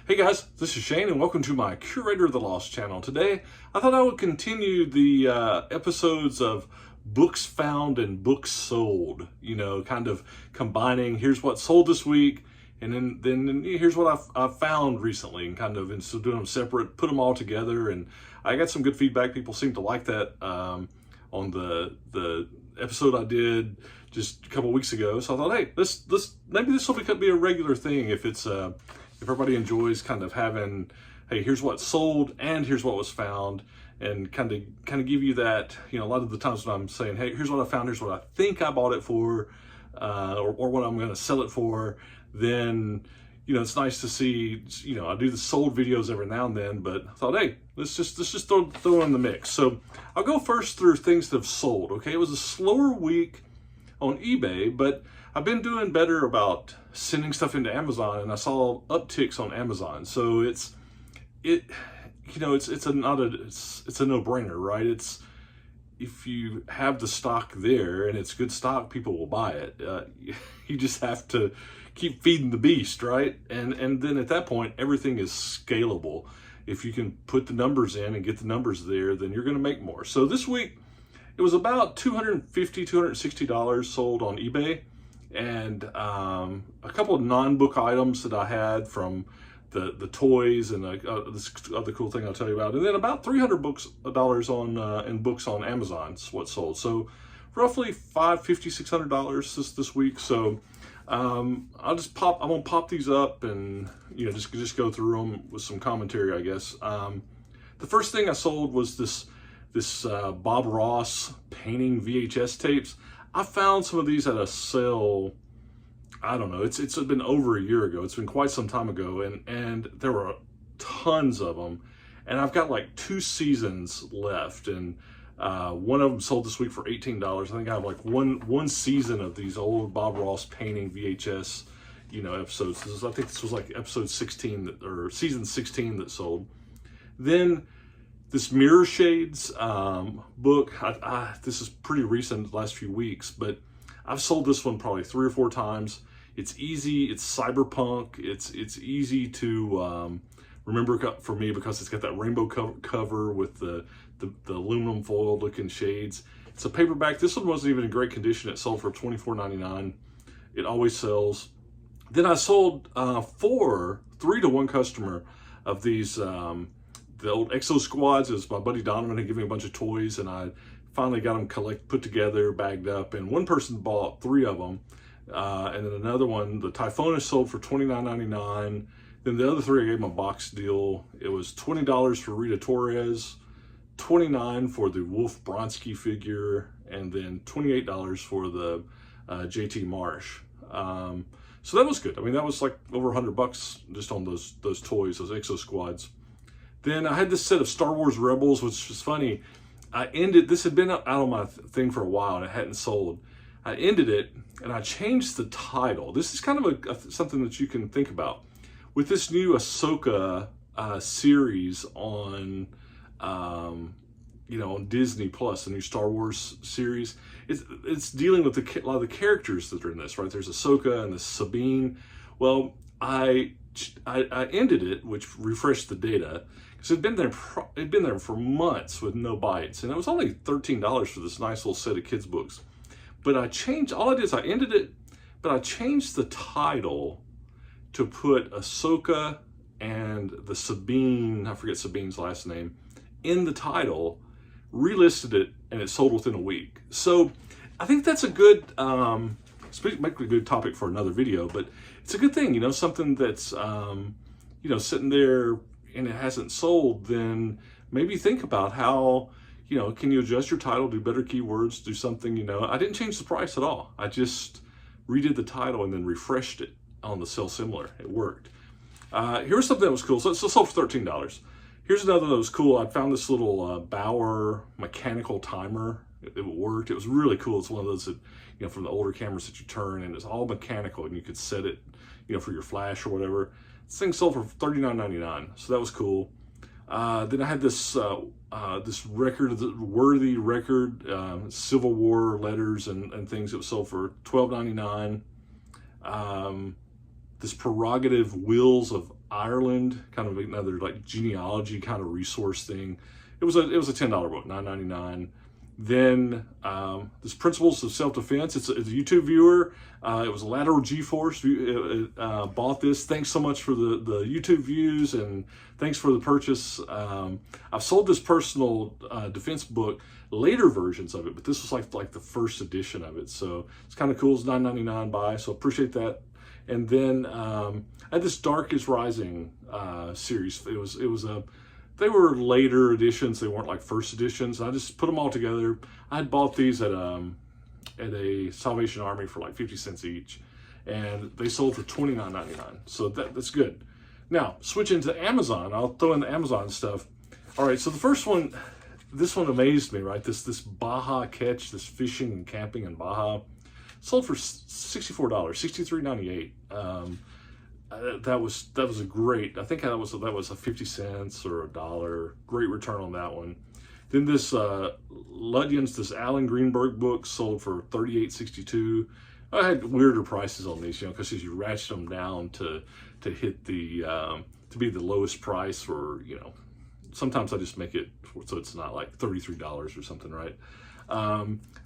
Hey guys, this is Shane and welcome to my Curator of the Lost channel. Today, I thought I would continue the episodes of books found and books sold. You know, kind of combining here's what sold this week and then here's what I've found recently, and kind of instead of doing them separate, put them all together. And I got some good feedback. People seem to like that on the episode I did just a couple weeks ago. So I thought, hey, maybe this will be a regular thing if it's if everybody enjoys kind of having, hey, here's what sold and here's what was found, and kind of give you that, you know, a lot of the times when I'm saying, hey, here's what I found, here's what I think I bought it for, or what I'm going to sell it for, then, you know, it's nice to see, you know, I do the sold videos every now and then, but I thought, hey, let's just throw in the mix. So I'll go first through things that have sold. Okay, it was a slower week on eBay, but I've been doing better about sending stuff into Amazon, and I saw upticks on Amazon. So it's a no-brainer, right? It's, if you have the stock there and it's good stock, people will buy it. You just have to keep feeding the beast, right? And then at that point, everything is scalable. If you can put the numbers in and get the numbers there, then you're going to make more. So this week, it was about $250, $260 sold on eBay. And a couple of non-book items that I had, from the toys and this other cool thing I'll tell you about, and then about $300 in books on Amazon is what sold. So roughly $550, $600 this week. So I'm gonna pop these up and, you know, just go through them with some commentary, I guess. The first thing I sold was this Bob Ross painting VHS tapes. I found some of these at a sale, I don't know, it's been over a year ago. It's been quite some time ago, and there were tons of them. And I've got like 2 seasons left, and one of them sold this week for $18. I think I have like one season of these old Bob Ross painting VHS, you know, episodes. I think this was like episode 16 or season 16 that sold. Then this Mirror Shades book, this is pretty recent, the last few weeks, but I've sold this one probably 3 or 4 times. It's easy, it's cyberpunk, it's easy to remember for me because it's got that rainbow cover with the aluminum foil looking shades. It's a paperback. This one wasn't even in great condition. It sold for $24.99. It always sells. Then I sold 3 to one customer of these, the old Exo Squads. Is my buddy Donovan had given me a bunch of toys, and I finally got them put together, bagged up, and one person bought 3 of them. And then another one, the Typhonus, sold for $29.99. Then the other 3 I gave them a box deal. It was $20 for Rita Torres, $29 for the Wolf Bronski figure, and then $28 for the JT Marsh. So that was good. I mean, that was like over $100 just on those toys, those Exo Squads. Then I had this set of Star Wars Rebels, which was funny. This had been out on my thing for a while and it hadn't sold. I ended it and I changed the title. This is kind of something that you can think about. With this new Ahsoka series on, you know, on Disney Plus, the new Star Wars series, it's dealing with a lot of the characters that are in this, right? There's Ahsoka and the Sabine. Well, I ended it, which refreshed the data, because it'd been there for months with no bites, and it was only $13 for this nice little set of kids books. But all I did is I ended it, but I changed the title to put Ahsoka and the Sabine, I forget Sabine's last name, in the title, relisted it, and it sold within a week. So I think that's a good, might be a good topic for another video, but it's a good thing, you know, something that's, you know, sitting there and it hasn't sold, then maybe think about how, you know, can you adjust your title, do better keywords, do something, you know. I didn't change the price at all. I just redid the title and then refreshed it on the Sell Similar. It worked. Here's something that was cool. So it sold for $13. Here's another that was cool. I found this little Bauer mechanical timer. It worked. It was really cool. It's one of those that, you know, from the older cameras that you turn, and it's all mechanical, and you could set it, you know, for your flash or whatever. This thing sold for $39.99, so that was cool. Then I had this this worthy record, Civil War letters and things that was sold for $12.99. This Prerogative Wheels of Ireland, kind of another like genealogy kind of resource thing. It was a $10 book, $9.99. Then this Principles of Self-Defense. It's a YouTube viewer. It was a lateral G-force. Bought this. Thanks so much for the YouTube views, and thanks for the purchase. I've sold this personal defense book, later versions of it, but this was like the first edition of it. So it's kind of cool. It's $9.99 buy. So appreciate that. And then I had this Dark is Rising series. They were later editions. They weren't like first editions. I just put them all together. I had bought these at a Salvation Army for like 50 cents each, and they sold for $29.99. So that's good. Now, switching to Amazon, I'll throw in the Amazon stuff. All right, so the first one, this one amazed me, right? This Baja catch, this fishing and camping in Baja, sold for $64, $63.98. That was a great, I think that was a 50 cents or $1. Great return on that one. Then this Lutyens, this Alan Greenberg book, sold for $38.62. I had weirder prices on these, because as you ratchet them down to hit the to be the lowest price, or sometimes I just make it so it's not like $33 or something, right?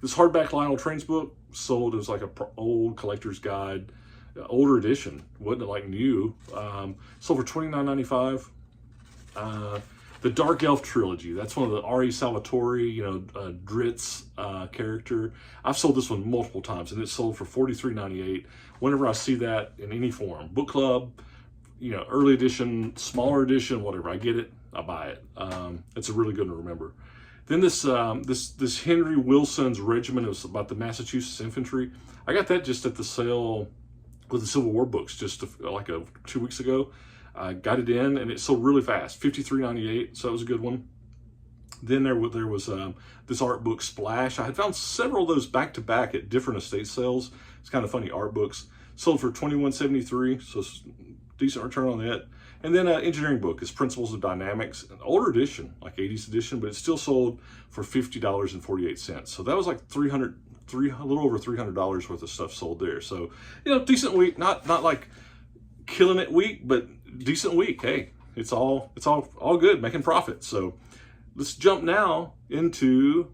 This hardback Lionel Trains book sold as like a old collector's guide. Older edition, wasn't like new. Sold for $29.95. The Dark Elf trilogy, that's one of the R.E. Salvatore, Dritz character. I've sold this one multiple times, and it sold for $43.98. Whenever I see that in any form, book club, early edition, smaller edition, whatever, I get it, I buy it. It's a really good one to remember. Then this Henry Wilson's Regiment, it was about the Massachusetts Infantry. I got that just at the sale with the Civil War books just 2 weeks ago. I got it in, and it sold really fast, $53.98, so that was a good one. Then there was this art book, Splash. I had found several of those back-to-back at different estate sales. It's kind of funny, art books. Sold for $21.73, so it's decent return on that. And then an engineering book is Principles of Dynamics, an older edition, like 80s edition, but it still sold for $50.48. So that was like a little over $300 worth of stuff sold there. So, decent week, not like killing it week, but decent week. Hey, it's all good, making profit. So let's jump now into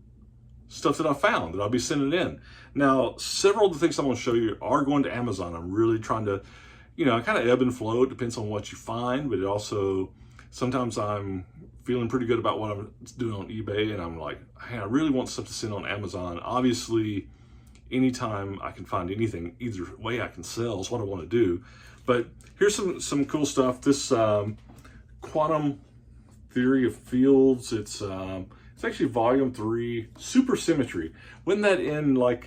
stuff that I found that I'll be sending in. Now, several of the things I'm going to show you are going to Amazon. I'm really trying to, kind of ebb and flow. It depends on what you find, but it also, sometimes I'm feeling pretty good about what I'm doing on eBay, and I'm like, hey, I really want stuff to send on Amazon. Obviously, anytime I can find anything, either way I can sell is what I want to do. But here's some cool stuff. This Quantum Theory of Fields, it's actually volume 3, Supersymmetry. Wasn't that in like,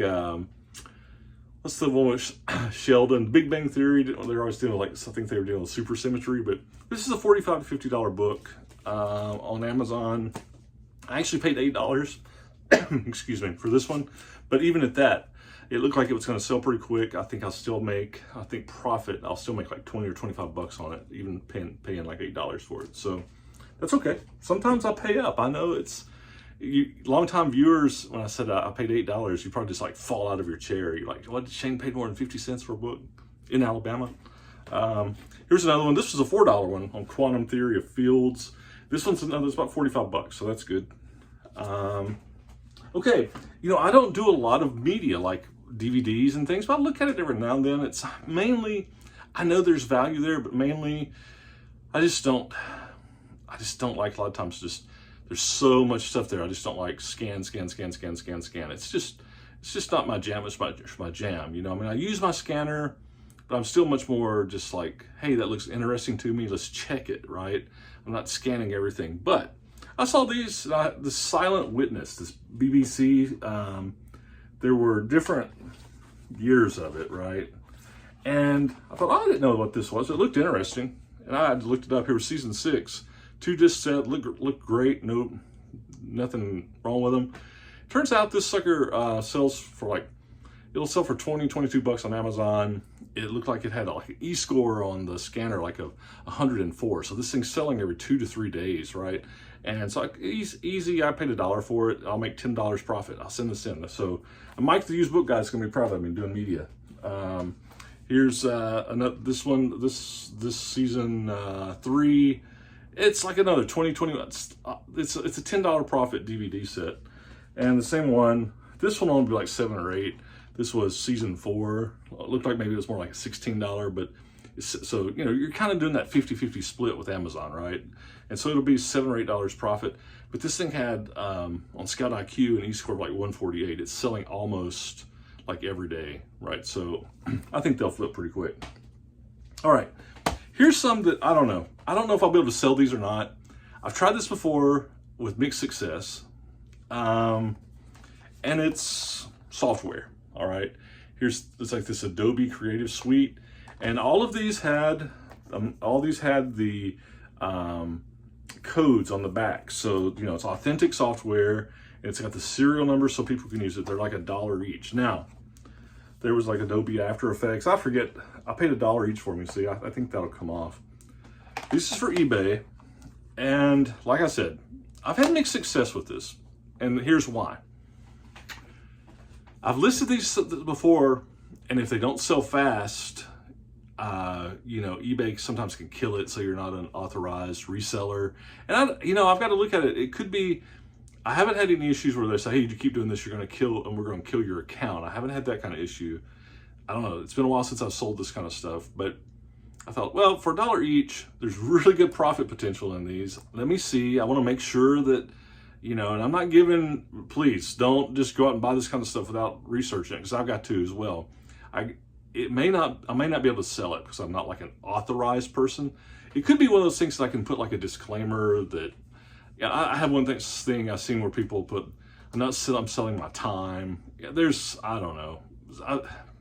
what's the one with Sheldon, Big Bang Theory? They're always doing like, I think they were doing supersymmetry, but this is a $45 to $50 book on Amazon. I actually paid $8, excuse me, for this one. But even at that, it looked like it was going to sell pretty quick. I think I'll still make, profit. I'll still make like 20 or 25 bucks on it, even paying like $8 for it. So that's okay. Sometimes I pay up. I know it's, long-time viewers, when I said I paid $8, you probably just like fall out of your chair. You're like, what, Shane paid more than 50 cents for a book in Alabama? Here's another one. This was a $4 one on Quantum Theory of Fields. This one's another, it's about 45 bucks, so that's good. Okay, I don't do a lot of media like DVDs and things, but I look at it every now and then. It's mainly, I know there's value there, but mainly I just don't like, a lot of times just, there's so much stuff there. I just don't like scan. It's just not my jam. It's my jam. I use my scanner, but I'm still much more just like, hey, that looks interesting to me. Let's check it, right? I'm not scanning everything. But I saw these, the Silent Witness, this BBC. There were different years of it, right? And I thought, I didn't know what this was. It looked interesting. And I looked it up. Here was season 6. 2 disc set, look great. Nothing wrong with them. Turns out this sucker sells for like, it'll sell for 20, 22 bucks on Amazon. It looked like it had like an E-score on the scanner, like a 104. So this thing's selling every 2 to 3 days, right? And so easy, I paid $1 for it. I'll make $10 profit. I'll send this in. So Mike, the used book guy, is gonna be proud of me doing media. Here's another, this one, this season 3. It's like another 2020. It's a $10 profit DVD set, and the same one. This one will be like 7 or 8. This was season 4. It looked like maybe it was more like a $16, but so you know, you're kind of doing that 50-50 split with Amazon, right? And so it'll be $7 or $8 profit. But this thing had on ScoutIQ an E-score of like 148. It's selling almost like every day, right? So I think they'll flip pretty quick. All right, here's some that I don't know. I don't know if I'll be able to sell these or not. I've tried this before with mixed success, and it's software. All right, it's like this Adobe Creative Suite, and all these had the codes on the back. So you know, it's authentic software. It's got the serial number so people can use it. They're like $1 each. Now, there was like Adobe After Effects. I forget. I paid $1 each for me. See, I think that'll come off. This is for eBay, and like I said, I've had mixed success with this, and here's why. I've listed these before, and if they don't sell fast, you know, eBay sometimes can kill it, so you're not an authorized reseller. And I've got to look at it. It could be. I haven't had any issues where they say, "Hey, you keep doing this, you're going to kill, and we're going to kill your account." I haven't had that kind of issue. I don't know. It's been a while since I've sold this kind of stuff, but I thought, well, for $1 each, there's really good profit potential in these. Let me see. I want to make sure that, you know, and I'm not giving, please don't just go out and buy this kind of stuff without researching it, because I've got to as well. I may not be able to sell it because I'm not like an authorized person. It could be one of those things that I can put like a disclaimer that, yeah, I have one thing I've seen where people put, I'm selling my time. Yeah, I don't know.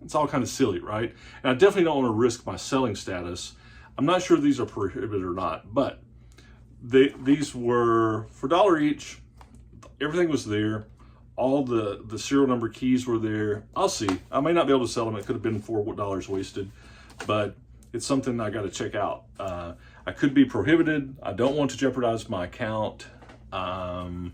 It's all kind of silly, right? And I definitely don't want to risk my selling status. I'm not sure these are prohibited or not, but these were for $1 each. Everything was there. All the serial number keys were there. I'll see. I may not be able to sell them. It could have been $4 wasted, but it's something I got to check out. I could be prohibited. I don't want to jeopardize my account. I've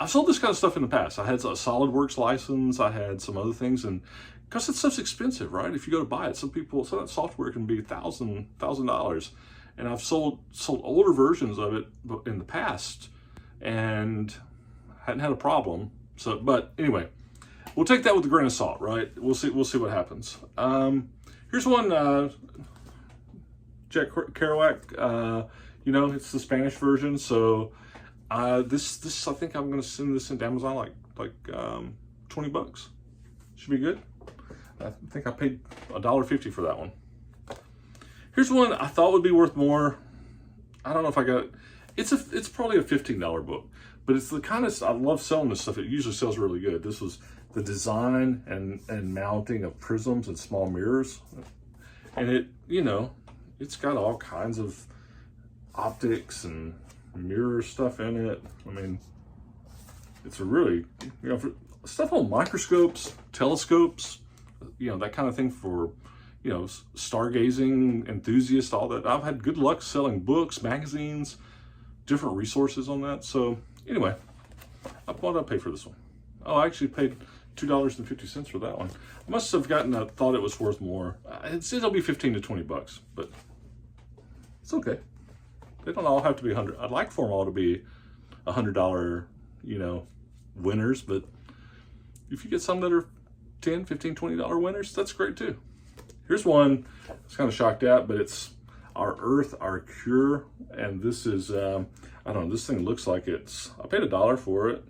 sold this kind of stuff in the past. I had a SolidWorks license. I had some other things, and because that stuff's expensive, right? If you go to buy it, some that software can be $1,000, and I've sold older versions of it in the past, and hadn't had a problem. So, but anyway, we'll take that with a grain of salt, right? We'll see what happens. Here's one, Jack Kerouac. You know, it's the Spanish version, so. This I think I'm gonna send this into Amazon like $20. Should be good. I think I paid $1.50 for that one. Here's one I thought would be worth more. I don't know if I got it. It's probably a $15 book, but it's the kind of, I love selling this stuff. It usually sells really good. This was the design and mounting of prisms and small mirrors, and it, you know, it's got all kinds of optics and mirror stuff in it. I mean, it's a really, you know, for stuff on microscopes, telescopes, you know, that kind of thing for, you know, stargazing enthusiasts, all that. I've had good luck selling books, magazines, different resources on that. So anyway, what did I pay for this one? Oh, I actually paid $2.50 for that one. I must have thought it was worth more. It'll be $15 to $20, but it's okay. They don't all have to be 100. I'd like for them all to be $100, you know, winners, but if you get some that are $10, $15, $20 winners, that's great too. Here's one I was kind of shocked at, but it's Our Earth, Our Cure, and this is, I don't know, this thing looks like I paid $1 for it.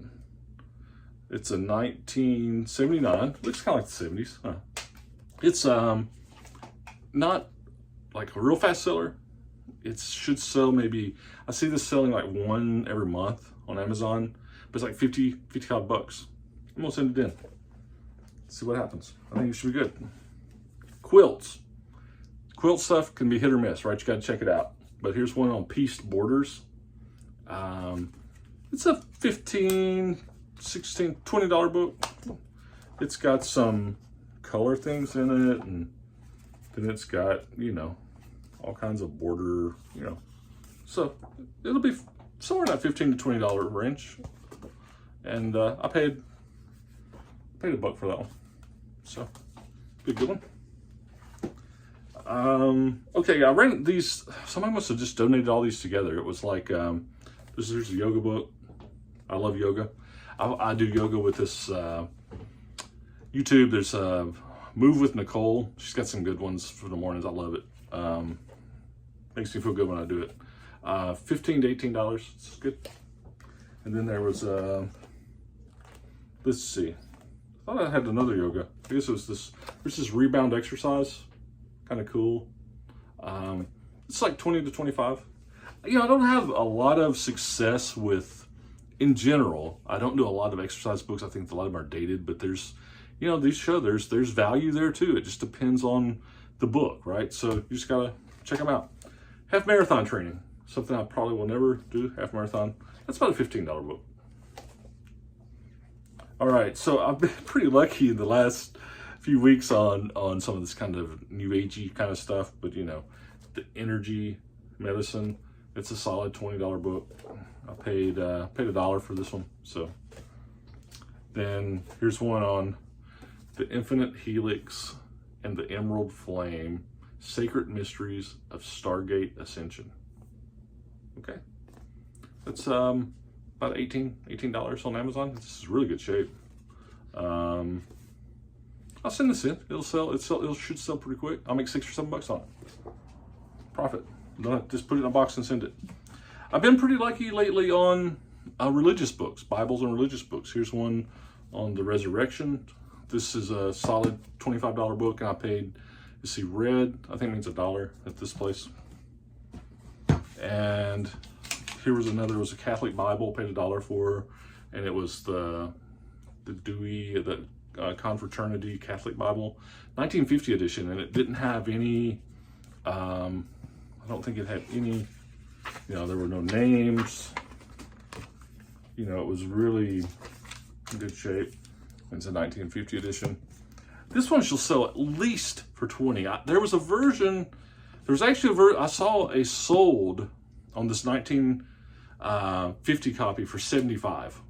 It's a 1979, looks kind of like the 70s. Huh. It's not like a real fast seller. It should sell maybe, I see this selling like one every month on Amazon, but it's like $55. I'm gonna send it in. See what happens. I think it should be good. Quilts. Quilt stuff can be hit or miss, right? You gotta check it out. But here's one on pieced borders. It's a $15, $16, $20 book. It's got some color things in it, and then it's got, you know, all kinds of border, you know. So it'll be somewhere in that $15 to $20 range. And I paid $1 for that one. So be a good one. Okay, I ran these, somebody must have just donated all these together. It was like, here's a yoga book. I love yoga. I do yoga with this YouTube. There's Move with Nicole. She's got some good ones for the mornings. I love it. Makes me feel good when I do it. $15 to $18. It's good. And then there was, let's see. I thought I had another yoga. I guess it was this. There's this rebound exercise. Kind of cool. It's like 20 to 25. You know, I don't have a lot of success with, in general, I don't do a lot of exercise books. I think a lot of them are dated, but there's, you know, these show there's value there too. It just depends on the book, right? So you just gotta check them out. Half marathon training, something I probably will never do, half marathon. That's about a $15 book. All right, so I've been pretty lucky in the last few weeks on some of this kind of new agey kind of stuff, but you know, the energy medicine, it's a solid $20 book. I paid $1 for this one. So then here's one on the Infinite Helix and the Emerald Flame, Sacred Mysteries of Stargate Ascension. Okay, that's about $18 on Amazon. This is really good shape. I'll send this in. It'll sell. It should sell pretty quick. I'll make $6 or $7 on it. Profit. Just put it in a box and send it. I've been pretty lucky lately on religious books, Bibles and religious books. Here's one on the resurrection. This is a solid $25 book, and I paid, you see, red, I think it means $1 at this place. And here was another, it was a Catholic Bible, paid $1 for, and it was the Dewey, the Confraternity Catholic Bible, 1950 edition, and it didn't have any, I don't think it had any, you know, there were no names, you know, it was really in good shape. It's a 1950 edition. This one shall sell at least for 20. There was a version, there was actually a version, I saw a sold on this 1950 copy for 75,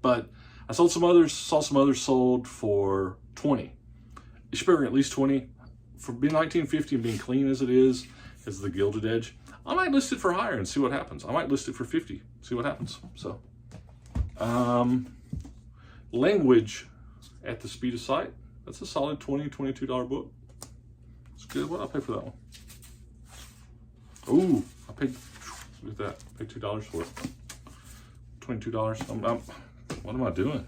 but I saw some others sold for 20. You should pay at least 20. For being 1950 and being clean as it is, as the gilded edge, I might list it for higher and see what happens. I might list it for 50, see what happens. So, Language at the Speed of Sight. That's a solid $22 book. It's good. What did I pay for that one? Ooh, I paid, look at that, I paid $2 for it. $22. What am I doing?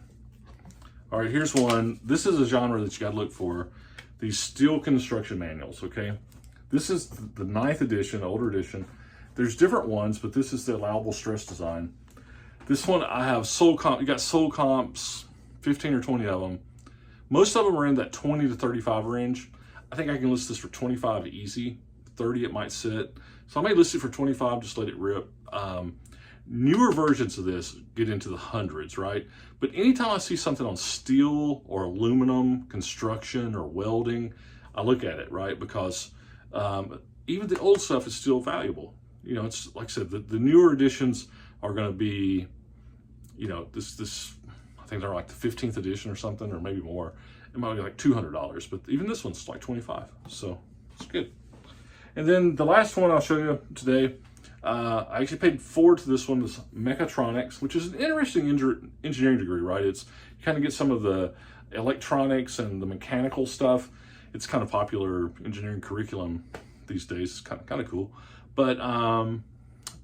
All right, here's one. This is a genre that you got to look for. These steel construction manuals, okay? This is the 9th edition, older edition. There's different ones, but this is the allowable stress design. This one I have sold comp. You got sold comps, 15 or 20 of them. Most of them are in that 20 to 35 range. I think I can list this for 25 easy. 30 it might sit. So I may list it for 25, just let it rip. Newer versions of this get into the hundreds, right? But anytime I see something on steel or aluminum construction or welding, I look at it, right? Because even the old stuff is still valuable. You know, it's like I said, the newer editions are going to be, you know, this I think they're like the 15th edition or something, or maybe more. It might be like $200, but even this one's like 25, so it's good. And then the last one I'll show you today, I actually paid $4 to this one, this mechatronics, which is an interesting engineering degree, right? It's, you kind of get some of the electronics and the mechanical stuff. It's kind of popular engineering curriculum these days. It's kind of cool. But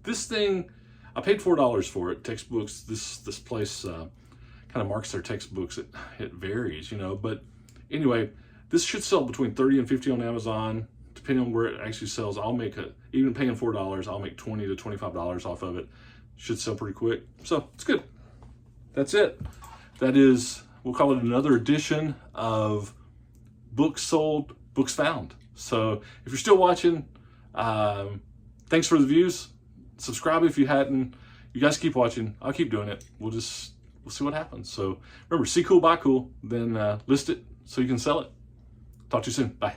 this thing, I paid $4 for it. Textbooks, this place kind of marks their textbooks. It varies, you know. But anyway, this should sell between 30 and 50 on Amazon. Depending on where it actually sells, I'll make even paying $4, I'll make $20 to $25 off of it. Should sell pretty quick. So it's good. That's it. That is, we'll call it another edition of Books Sold, Books Found. So if you're still watching, thanks for the views. Subscribe if you hadn't. You guys keep watching. I'll keep doing it. We'll see what happens. So remember, see cool, buy cool, then list it so you can sell it. Talk to you soon. Bye.